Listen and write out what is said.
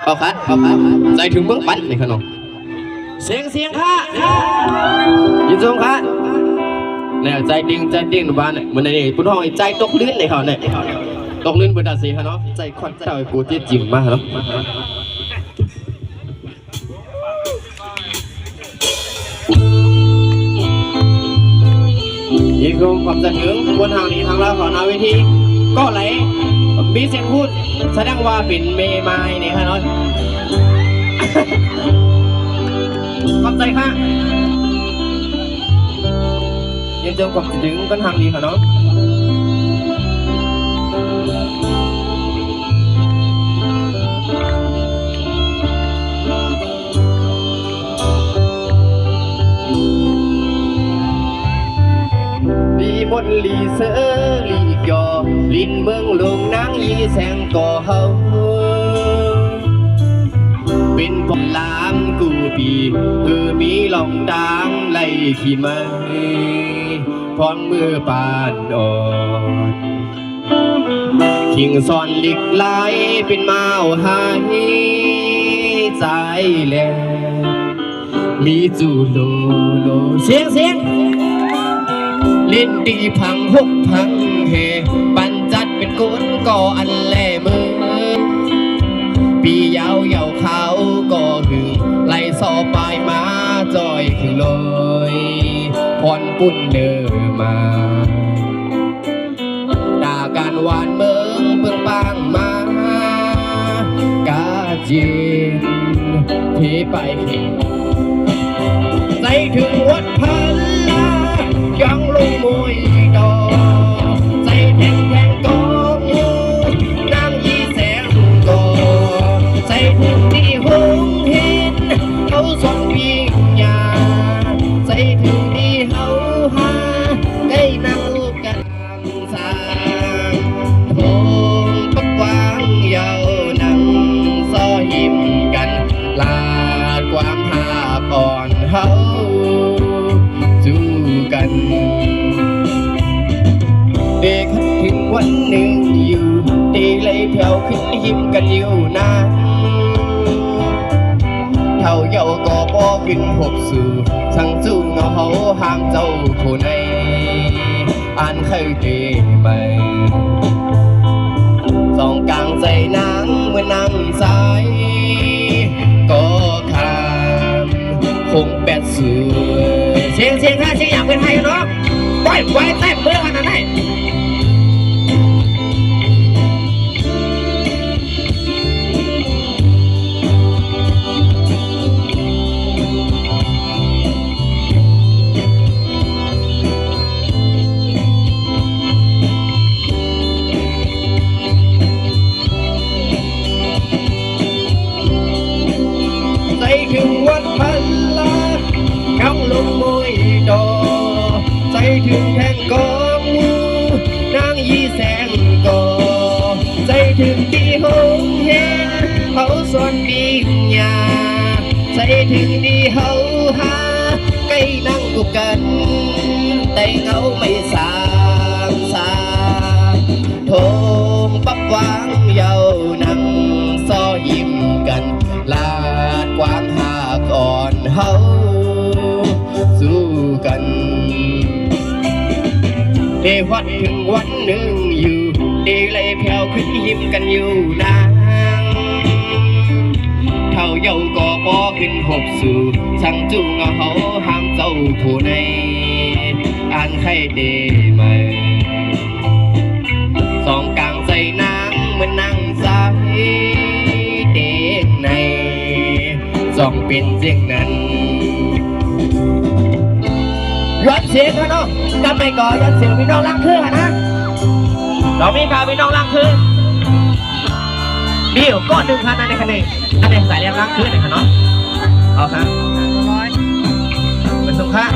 เอาครับใจถึงเบื้องปั้นนี่ขนมเสียงค่ะยินดีค่ะเนี่ยใจดิ่งหนูบ้านเนี่ยมันนี่ปุ่นห้องใจตกลื่นเลยเขาเนี่ยตกลื่นบนดาสีเขาเนาะใจควันเจ้าไอ้กูที่จิ้มมากเนาะยินดีความจะถึงบนทางนี้ทางเราขอนาวิธีก็ไหลมีเสียงพูดแสดงว่าเป็นเมย์ไม้เนี่ยฮะน้อยขอบใจค่ะยินดีความจะถึงบนทางนี้ค่ะน้องมดลีเสลีกยอลินเมืองลงนางยีแสงก่อเฮาเป็นพลามกูปีคือมีหลองดังไล่ขี่มาพร้อมมือปานอ่อนขิงซ่อนลิกไหลเป็นเมาหายใจแล้วมีจูโลเสียงลิ้นดีพังหกพังเฮปันจัดเป็นก้นก่ออันแลมือปียาวเขาก็หึงไล่ซอปลายมาจอยขึ้นลอยพรปุ่นเดินมาด่าการหวานเมืองเพิ่งปางมากาเจนเทไปเห็นใจถึงวัดพันยังลงมวยดอกใจแทงกองนางยีแสงก่อใจถึงที่หงเห็นเขาส่งวิ่งยาใจถึงที่เขาหาใกล้นั่งลูกกันสางโถงปักวางยาวนั่งซ้อหิมกันลาดความหาก่อนเขาเด็กถึงวันหนึ่งอยู่ตีเลยแผ่วขึ้นหิมกันอยู่นะเท่าเยาก็พอขึ้นหกสู่สั่งจูงเอาเขาห้ามเจ้าผู้ในอ่านเคยเตะไปสองกลางใจนางเมื่อนางสายก็ขามคงแปดสู่เสียงค่ะเสียงอยากเป็นไทยเนาะไว้แต้มเมื่อวันนั้นให้ใจถึงวัดพันลาเข้าลงมวยดอใจถึงแทงกองนางยีแสงก่อใจถึงที่หงเห็นเขาสอนปีญาใจถึงที่เขาหาใกล้นั่งกุกันแต่เขาไม่สางโถงปับวางเยานั่งซ้อยิ้มกันลาดความหาก่อนเฮาสู้กันเดวัดถึงวันหนึ่งอยู่เดเลยแผ่วขึ้นหิมกันอยู่นางเท่าเยาก็พอขึ้นหกสู่สั่งจูงเอาเขาห้ามเจ้าผู้ในอ่านใครเดไหมสองกลางใจนางเหมือนนางสายเด็กในสองเป็นเสียงนั้นย้อนเสียงเขาเนาะจำไม่ก่อนย้อนเสียงพี่น้องลังคือนะเรามีข่าวพี่น้องลังคือเดี๋ยวก้อนหนึ่งค่ะนั่นในคะแนนสายเรียงลังคือไหนคะเนาะเอาครับเป็นสงคราม